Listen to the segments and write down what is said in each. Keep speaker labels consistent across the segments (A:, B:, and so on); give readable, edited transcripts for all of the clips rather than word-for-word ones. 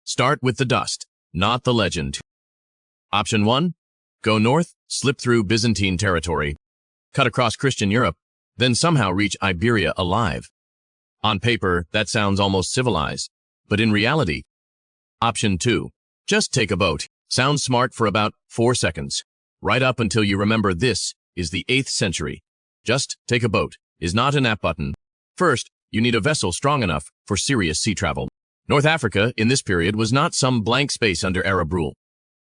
A: Start with the dust, not the legend. Option 1. Go north, slip through Byzantine territory, cut across Christian Europe, then somehow reach Iberia alive. On paper, that sounds almost civilized, but in reality. Option 2. Just take a boat. Sounds smart for about 4 seconds. Right up until you remember this is the 8th century. Just take a boat is not an app button. First, you need a vessel strong enough for serious sea travel. North Africa, in this period, was not some blank space under Arab rule,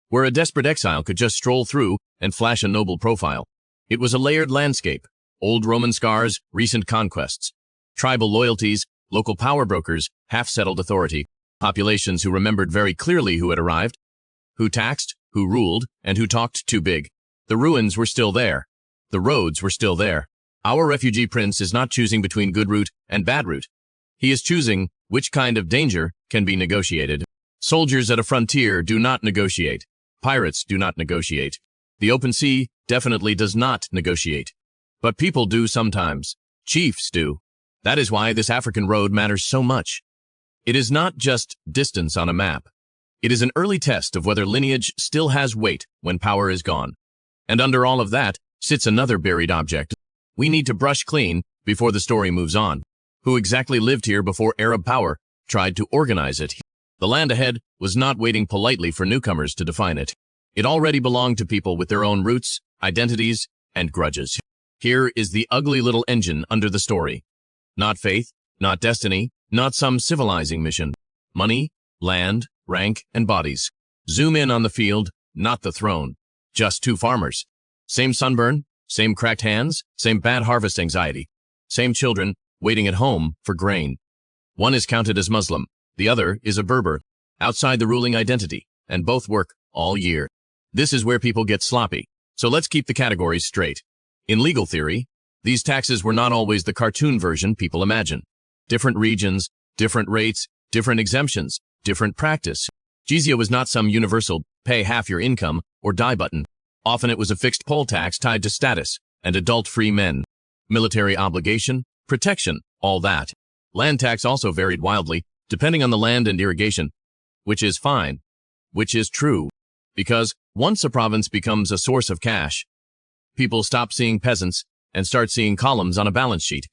A: where a desperate exile could just stroll through and flash a noble profile. It was a layered landscape, old Roman scars, recent conquests, tribal loyalties, local power brokers, half-settled authority, populations who remembered very clearly who had arrived, who taxed, who ruled, and who talked too big. The ruins were still there. The roads were still there. Our refugee prince is not choosing between good route and bad route. He is choosing which kind of danger can be negotiated. Soldiers at a frontier do not negotiate. Pirates do not negotiate. The open sea definitely does not negotiate. But people do sometimes. Chiefs do. That is why this African road matters so much. It is not just distance on a map. It is an early test of whether lineage still has weight when power is gone. And under all of that sits another buried object. We need to brush clean before the story moves on. Who exactly lived here before Arab power tried to organize it? The land ahead was not waiting politely for newcomers to define it. It already belonged to people with their own roots, identities, and grudges. Here is the ugly little engine under the story. Not faith, not destiny, not some civilizing mission. Money, land, rank, and bodies. Zoom in on the field, not the throne. Just 2 farmers. Same sunburn, same cracked hands, same bad harvest anxiety. Same children waiting at home for grain. One is counted as Muslim, the other is a Berber, outside the ruling identity, and both work all year. This is where people get sloppy, so let's keep the categories straight. In legal theory, these taxes were not always the cartoon version people imagine. Different regions, different rates, different exemptions, different practice. Jizya was not some universal pay half your income or die button. Often it was a fixed poll tax tied to status and adult-free men. Military obligation, protection, all that. Land tax also varied wildly, depending on the land and irrigation, which is fine, which is true, because once a province becomes a source of cash, people stop seeing peasants and start seeing columns on a balance sheet.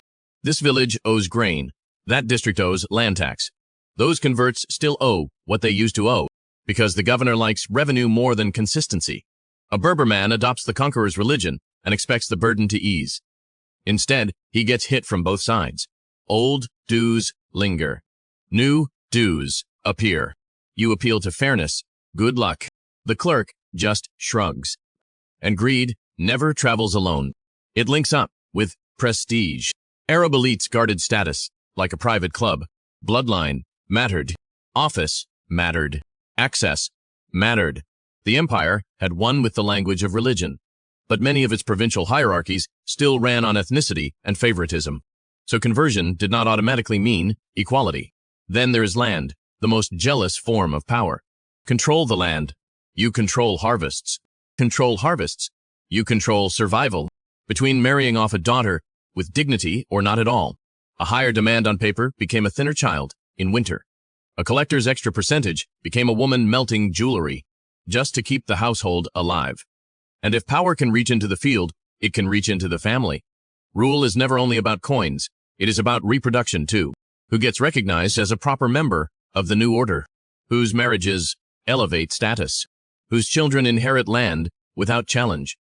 A: This village owes grain, that district owes land tax. Those converts still owe what they used to owe, because the governor likes revenue more than consistency. A Berber man adopts the conqueror's religion and expects the burden to ease. Instead, he gets hit from both sides. Old dues linger. New dues appear. You appeal to fairness. Good luck. The clerk just shrugs. And greed never travels alone. It links up with prestige. Arab elites guarded status, like a private club. Bloodline mattered. Office mattered. Access mattered. The empire had won with the language of religion, but many of its provincial hierarchies still ran on ethnicity and favoritism. So conversion did not automatically mean equality. Then there is land, the most jealous form of power. Control the land. You control harvests. Control harvests. You control survival. Between marrying off a daughter with dignity or not at all, a higher demand on paper became a thinner child in winter. A collector's extra percentage became a woman melting jewelry, just to keep the household alive. And if power can reach into the field, it can reach into the family. Rule is never only about coins, it is about reproduction too. Who gets recognized as a proper member of the new order? Whose marriages elevate status? Whose children inherit land without challenge?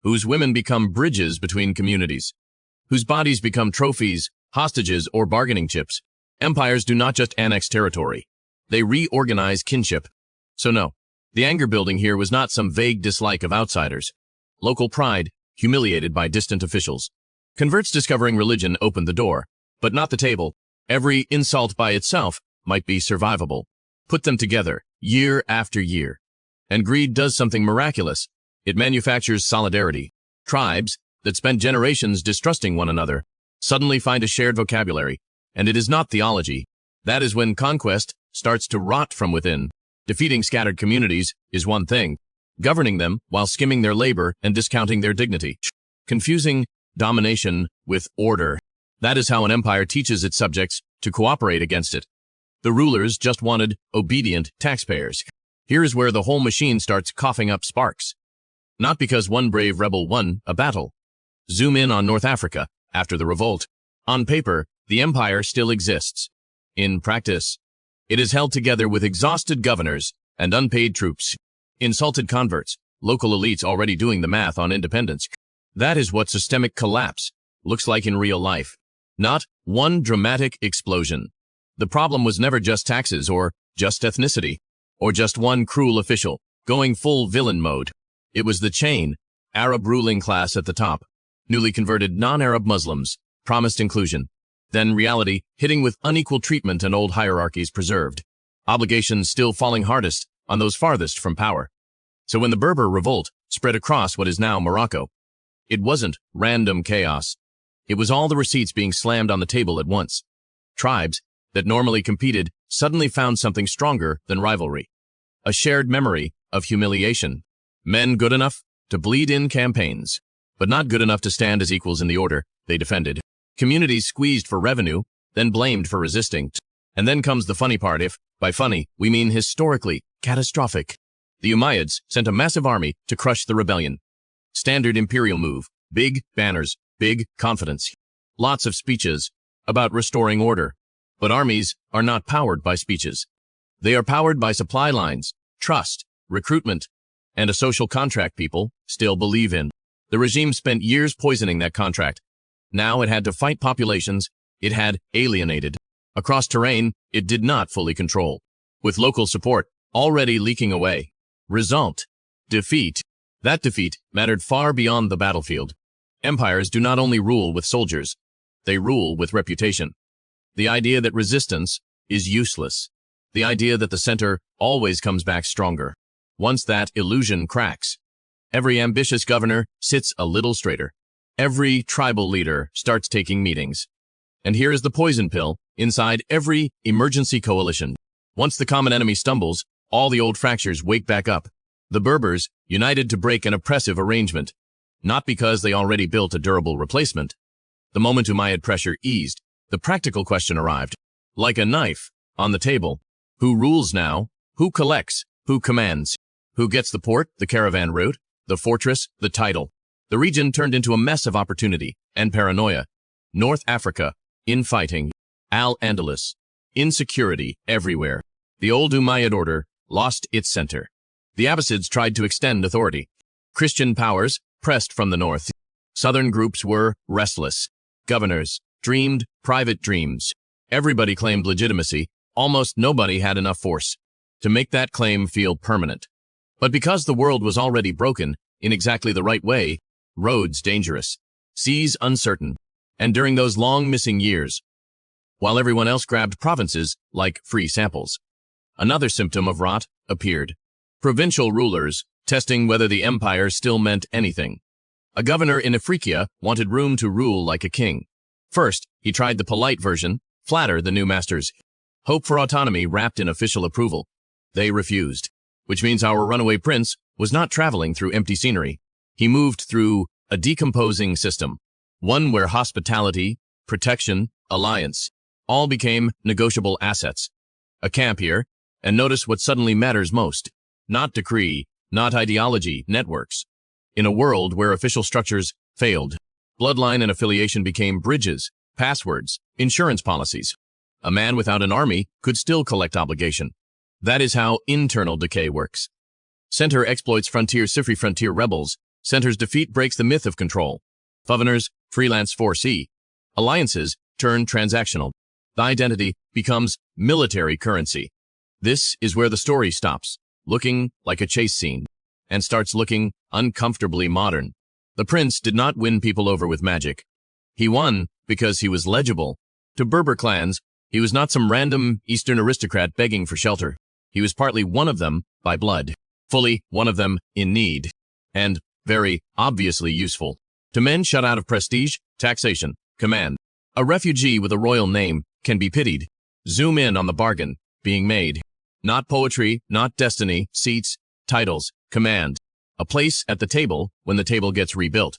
A: Whose women become bridges between communities? Whose bodies become trophies, hostages, or bargaining chips? Empires do not just annex territory. They reorganize kinship. So no. The anger building here was not some vague dislike of outsiders. Local pride, humiliated by distant officials. Converts discovering religion opened the door, but not the table. Every insult by itself might be survivable. Put them together, year after year. And greed does something miraculous. It manufactures solidarity. Tribes that spent generations distrusting one another suddenly find a shared vocabulary, and it is not theology. That is when conquest starts to rot from within. Defeating scattered communities is one thing. Governing them while skimming their labor and discounting their dignity. Confusing domination with order. That is how an empire teaches its subjects to cooperate against it. The rulers just wanted obedient taxpayers. Here is where the whole machine starts coughing up sparks. Not because one brave rebel won a battle. Zoom in on North Africa after the revolt. On paper, the empire still exists. In practice, it is held together with exhausted governors and unpaid troops, insulted converts, local elites already doing the math on independence. That is what systemic collapse looks like in real life. Not one dramatic explosion. The problem was never just taxes or just ethnicity or just one cruel official going full villain mode. It was the chain, Arab ruling class at the top, newly converted non-Arab Muslims, promised inclusion. Then reality hitting with unequal treatment and old hierarchies preserved. Obligations still falling hardest on those farthest from power. So when the Berber revolt spread across what is now Morocco, it wasn't random chaos. It was all the receipts being slammed on the table at once. Tribes that normally competed suddenly found something stronger than rivalry. A shared memory of humiliation. Men good enough to bleed in campaigns, but not good enough to stand as equals in the order they defended. Communities squeezed for revenue, then blamed for resisting. And then comes the funny part, if by funny we mean historically catastrophic. The Umayyads sent a massive army to crush the rebellion. Standard imperial move, big banners, big confidence. Lots of speeches about restoring order. But armies are not powered by speeches. They are powered by supply lines, trust, recruitment, and a social contract people still believe in. The regime spent years poisoning that contract. Now it had to fight populations it had alienated. Across terrain it did not fully control. With local support already leaking away. Result: defeat. That defeat mattered far beyond the battlefield. Empires do not only rule with soldiers, they rule with reputation. The idea that resistance is useless. The idea that the center always comes back stronger. Once that illusion cracks, every ambitious governor sits a little straighter. Every tribal leader starts taking meetings. And here is the poison pill inside every emergency coalition. Once the common enemy stumbles, all the old fractures wake back up. The Berbers united to break an oppressive arrangement, not because they already built a durable replacement. The moment Umayyad pressure eased, the practical question arrived. Like a knife on the table. Who rules now? Who collects? Who commands? Who gets the port, the caravan route, the fortress, the title? The region turned into a mess of opportunity and paranoia. North Africa, infighting. Al-Andalus, insecurity everywhere. The old Umayyad order lost its center. The Abbasids tried to extend authority. Christian powers pressed from the north. Southern groups were restless. Governors dreamed private dreams. Everybody claimed legitimacy. Almost nobody had enough force to make that claim feel permanent. But because the world was already broken in exactly the right way, roads dangerous, seas uncertain, and during those long missing years, while everyone else grabbed provinces like free samples, another symptom of rot appeared. Provincial rulers testing whether the empire still meant anything. A governor in Afriqiya wanted room to rule like a king. First, he tried the polite version, flatter the new masters. Hope for autonomy wrapped in official approval. They refused, which means our runaway prince was not traveling through empty scenery. He moved through a decomposing system, one where hospitality, protection, alliance, all became negotiable assets. A camp here, and notice what suddenly matters most. Not decree, not ideology, networks. In a world where official structures failed, bloodline and affiliation became bridges, passwords, insurance policies. A man without an army could still collect obligation. That is how internal decay works. Center exploits frontier Sifri frontier rebels. Center's defeat breaks the myth of control. Governors freelance 4C. Alliances turn transactional. The identity becomes military currency. This is where the story stops, looking like a chase scene, and starts looking uncomfortably modern. The prince did not win people over with magic. He won because he was legible. To Berber clans, he was not some random Eastern aristocrat begging for shelter. He was partly one of them by blood, fully one of them in need, and very obviously useful. To men shut out of prestige, taxation, command. A refugee with a royal name can be pitied. Zoom in on the bargain being made. Not poetry, not destiny, seats, titles, command. A place at the table when the table gets rebuilt.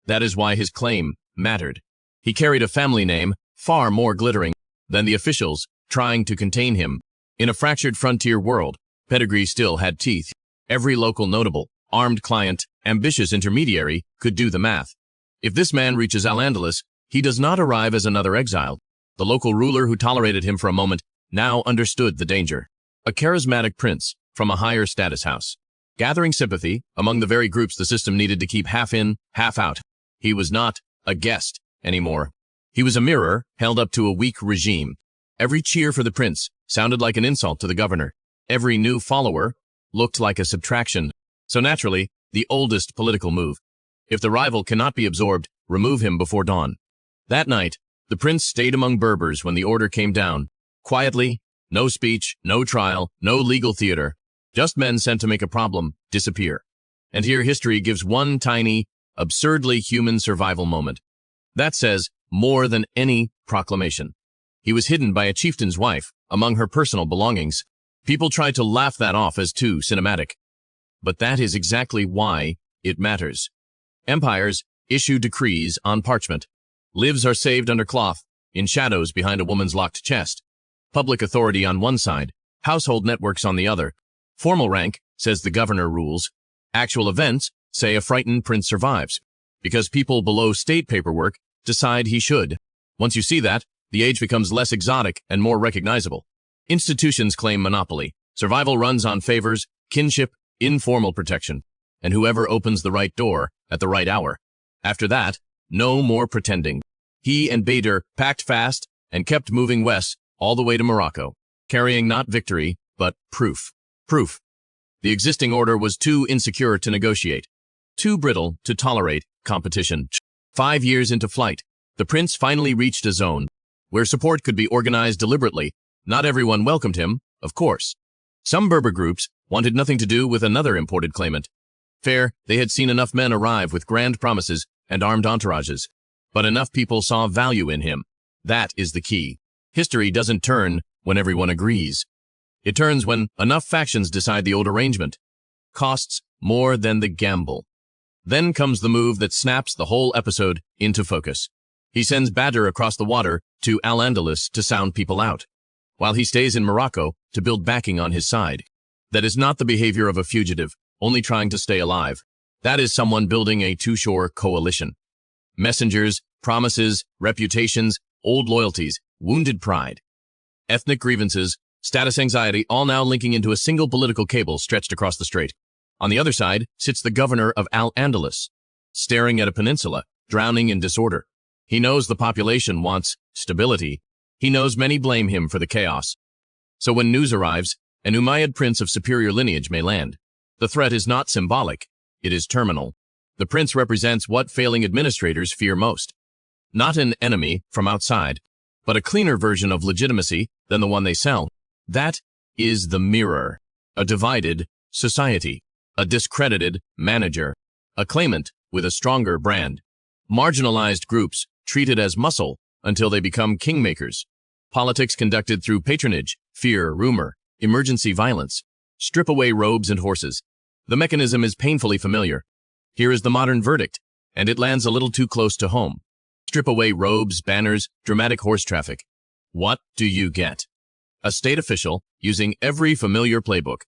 A: That is why his claim mattered. He carried a family name far more glittering than the officials trying to contain him. In a fractured frontier world, pedigree still had teeth. Every local notable, armed client, ambitious intermediary could do the math. If this man reaches Al-Andalus, he does not arrive as another exile. The local ruler who tolerated him for a moment now understood the danger. A charismatic prince from a higher status house, gathering sympathy among the very groups the system needed to keep half in, half out. He was not a guest anymore. He was a mirror held up to a weak regime. Every cheer for the prince sounded like an insult to the governor. Every new follower looked like a subtraction. So naturally, the oldest political move. If the rival cannot be absorbed, remove him before dawn. That night, the prince stayed among Berbers when the order came down. Quietly, no speech, no trial, no legal theater. Just men sent to make a problem disappear. And here history gives one tiny, absurdly human survival moment. That says more than any proclamation. He was hidden by a chieftain's wife among her personal belongings. People tried to laugh that off as too cinematic. But that is exactly why it matters. Empires issue decrees on parchment. Lives are saved under cloth, in shadows behind a woman's locked chest. Public authority on one side, household networks on the other. Formal rank says the governor rules. Actual events say a frightened prince survives, because people below state paperwork decide he should. Once you see that, the age becomes less exotic and more recognizable. Institutions claim monopoly. Survival runs on favors, kinship, informal protection, and whoever opens the right door at the right hour. After that, no more pretending. He and Badr packed fast and kept moving west all the way to Morocco, carrying not victory, but proof. Proof. The existing order was too insecure to negotiate, too brittle to tolerate competition. 5 years into flight, the prince finally reached a zone where support could be organized deliberately. Not everyone welcomed him, of course. Some Berber groups wanted nothing to do with another imported claimant. Fair, they had seen enough men arrive with grand promises and armed entourages. But enough people saw value in him. That is the key. History doesn't turn when everyone agrees. It turns when enough factions decide the old arrangement. Costs more than the gamble. Then comes the move that snaps the whole episode into focus. He sends Badr across the water to Al-Andalus to sound people out, while he stays in Morocco to build backing on his side. That is not the behavior of a fugitive, only trying to stay alive. That is someone building a two-shore coalition. Messengers, promises, reputations, old loyalties, wounded pride, ethnic grievances, status anxiety, all now linking into a single political cable stretched across the strait. On the other side sits the governor of Al-Andalus, staring at a peninsula, drowning in disorder. He knows the population wants stability. He knows many blame him for the chaos. So when news arrives, an Umayyad prince of superior lineage may land. The threat is not symbolic, it is terminal. The prince represents what failing administrators fear most. Not an enemy from outside, but a cleaner version of legitimacy than the one they sell. That is the mirror. A divided society. A discredited manager. A claimant with a stronger brand. Marginalized groups treated as muscle until they become kingmakers. Politics conducted through patronage, fear, rumor, emergency violence. Strip away robes and horses. The mechanism is painfully familiar. Here is the modern verdict, and it lands a little too close to home. Strip away robes, banners, dramatic horse traffic. What do you get? A state official using every familiar playbook.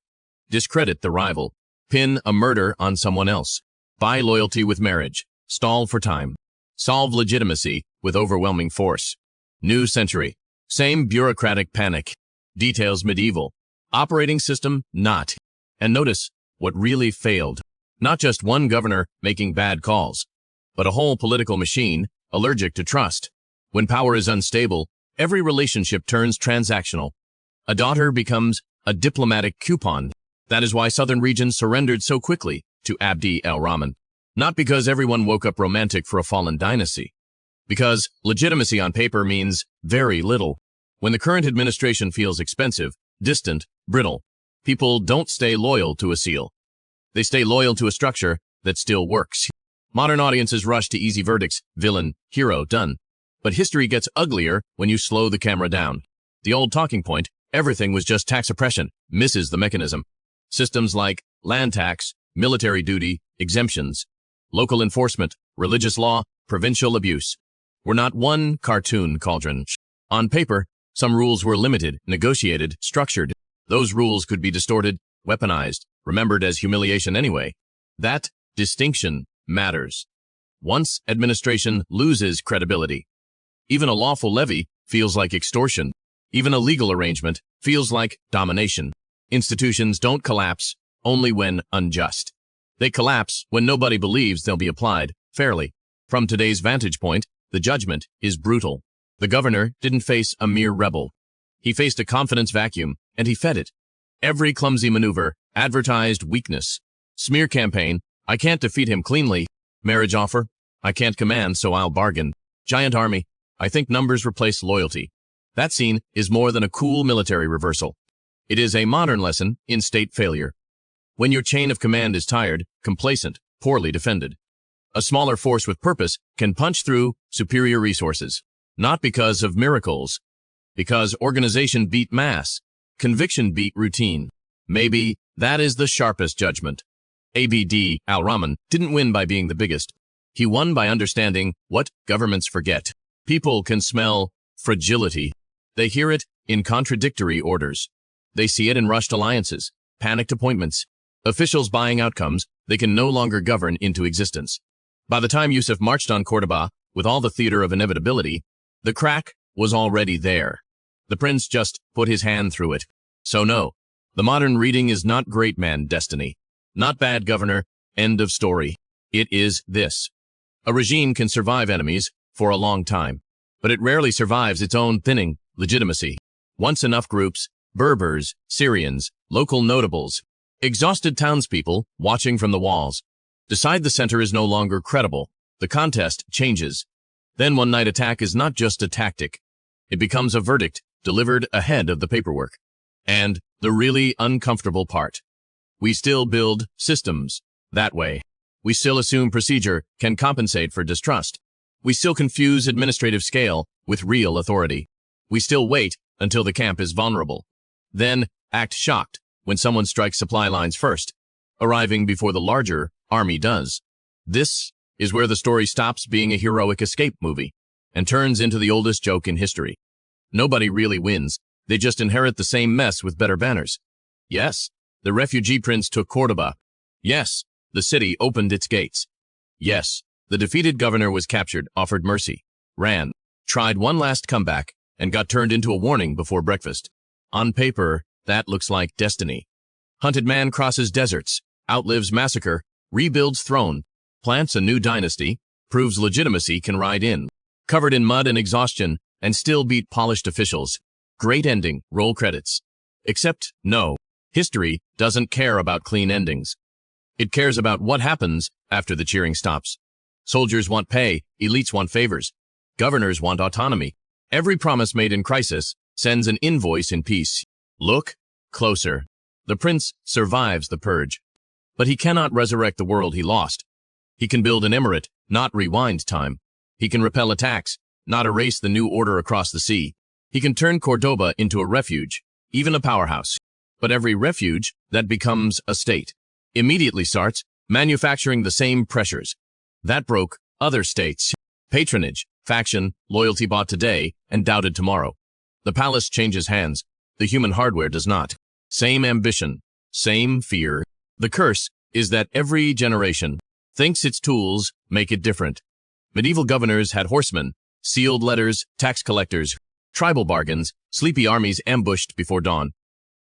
A: Discredit the rival. Pin a murder on someone else. Buy loyalty with marriage. Stall for time. Solve legitimacy with overwhelming force. New century. Same bureaucratic panic. Details medieval. Operating system not. And notice what really failed. Not just one governor making bad calls, but a whole political machine allergic to trust. When power is unstable, every relationship turns transactional. A daughter becomes a diplomatic coupon. That is why southern regions surrendered so quickly to Abd al-Rahman. Not because everyone woke up romantic for a fallen dynasty. Because legitimacy on paper means very little. When the current administration feels expensive, distant, brittle, people don't stay loyal to a seal. They stay loyal to a structure that still works. Modern audiences rush to easy verdicts, villain, hero, done. But history gets uglier when you slow the camera down. The old talking point, everything was just tax oppression, misses the mechanism. Systems like land tax, military duty, exemptions, local enforcement, religious law, provincial abuse were not one cartoon cauldron. On paper, Some rules were limited, negotiated, structured. Those rules could be distorted, weaponized, remembered as humiliation anyway. That distinction matters. Once administration loses credibility, even a lawful levy feels like extortion. Even a legal arrangement feels like domination. Institutions don't collapse only when unjust. They collapse when nobody believes they'll be applied fairly. From today's vantage point, the judgment is brutal. The governor didn't face a mere rebel. He faced a confidence vacuum, and he fed it. Every clumsy maneuver advertised weakness. Smear campaign, I can't defeat him cleanly. Marriage offer, I can't command, so I'll bargain. Giant army, I think numbers replace loyalty. That scene is more than a cool military reversal. It is a modern lesson in state failure. When your chain of command is tired, complacent, poorly defended, a smaller force with purpose can punch through superior resources. Not because of miracles, because organization beat mass, conviction beat routine. Maybe that is the sharpest judgment. Abd al-Rahman didn't win by being the biggest. He won by understanding what governments forget. People can smell fragility. They hear it in contradictory orders. They see it in rushed alliances, panicked appointments, officials buying outcomes they can no longer govern into existence. By the time Yusuf marched on Cordoba with all the theater of inevitability, the crack was already there. The prince just put his hand through it. So no, the modern reading is not great man destiny, not bad governor, end of story. It is this. A regime can survive enemies for a long time, but it rarely survives its own thinning legitimacy. Once enough groups, Berbers, Syrians, local notables, exhausted townspeople watching from the walls, decide the center is no longer credible, the contest changes. Then one night attack is not just a tactic. It becomes a verdict delivered ahead of the paperwork. And the really uncomfortable part. We still build systems that way. We still assume procedure can compensate for distrust. We still confuse administrative scale with real authority. We still wait until the camp is vulnerable. Then act shocked when someone strikes supply lines first, arriving before the larger army does. This is where the story stops being a heroic escape movie and turns into the oldest joke in history. Nobody really wins. They just inherit the same mess with better banners. Yes, the refugee prince took Cordoba. Yes, the city opened its gates. Yes, the defeated governor was captured, offered mercy, ran, tried one last comeback, and got turned into a warning before breakfast. On paper, that looks like destiny. Hunted man crosses deserts, outlives massacre, rebuilds throne, plants a new dynasty, proves legitimacy can ride in. Covered in mud and exhaustion, and still beat polished officials. Great ending, roll credits. Except, no, history doesn't care about clean endings. It cares about what happens after the cheering stops. Soldiers want pay, elites want favors. Governors want autonomy. Every promise made in crisis sends an invoice in peace. Look closer. The prince survives the purge. But he cannot resurrect the world he lost. He can build an emirate, not rewind time. He can repel attacks, not erase the new order across the sea. He can turn Cordoba into a refuge, even a powerhouse. But every refuge that becomes a state immediately starts manufacturing the same pressures. That broke other states. Patronage, faction, loyalty bought today and doubted tomorrow. The palace changes hands. The human hardware does not. Same ambition, same fear. The curse is that every generation thinks its tools make it different. Medieval governors had horsemen, sealed letters, tax collectors, tribal bargains, sleepy armies ambushed before dawn.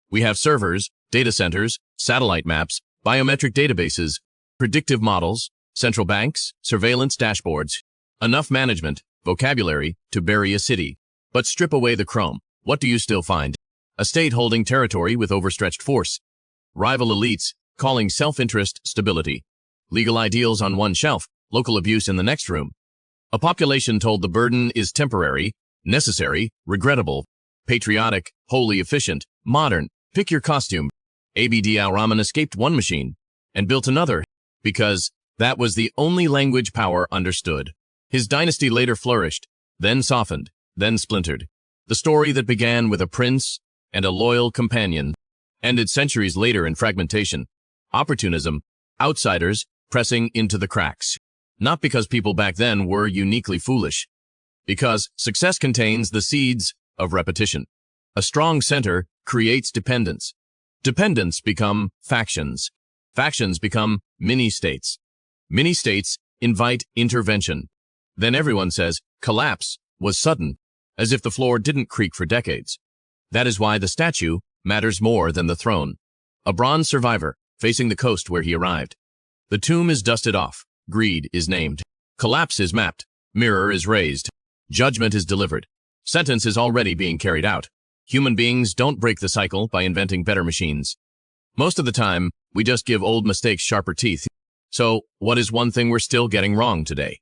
A: We have servers, data centers, satellite maps, biometric databases, predictive models, central banks, surveillance dashboards, enough management, vocabulary to bury a city. But strip away the chrome. What do you still find? A state holding territory with overstretched force. Rival elites calling self-interest stability. Legal ideals on one shelf, local abuse in the next room. A population told the burden is temporary, necessary, regrettable, patriotic, wholly efficient, modern. Pick your costume. Abd al-Rahman escaped one machine and built another because that was the only language power understood. His dynasty later flourished, then softened, then splintered. The story that began with a prince and a loyal companion ended centuries later in fragmentation, opportunism, outsiders pressing into the cracks. Not because people back then were uniquely foolish, because success contains the seeds of repetition. A strong center creates dependence. Dependence become factions. Factions become mini-states. Mini-states invite intervention. Then everyone says, collapse was sudden, as if the floor didn't creak for decades. That is why the statue matters more than the throne. A bronze survivor, facing the coast where he arrived. The tomb is dusted off. Greed is named. Collapse is mapped. Mirror is raised. Judgment is delivered. Sentence is already being carried out. Human beings don't break the cycle by inventing better machines. Most of the time, we just give old mistakes sharper teeth. So, what is one thing we're still getting wrong today?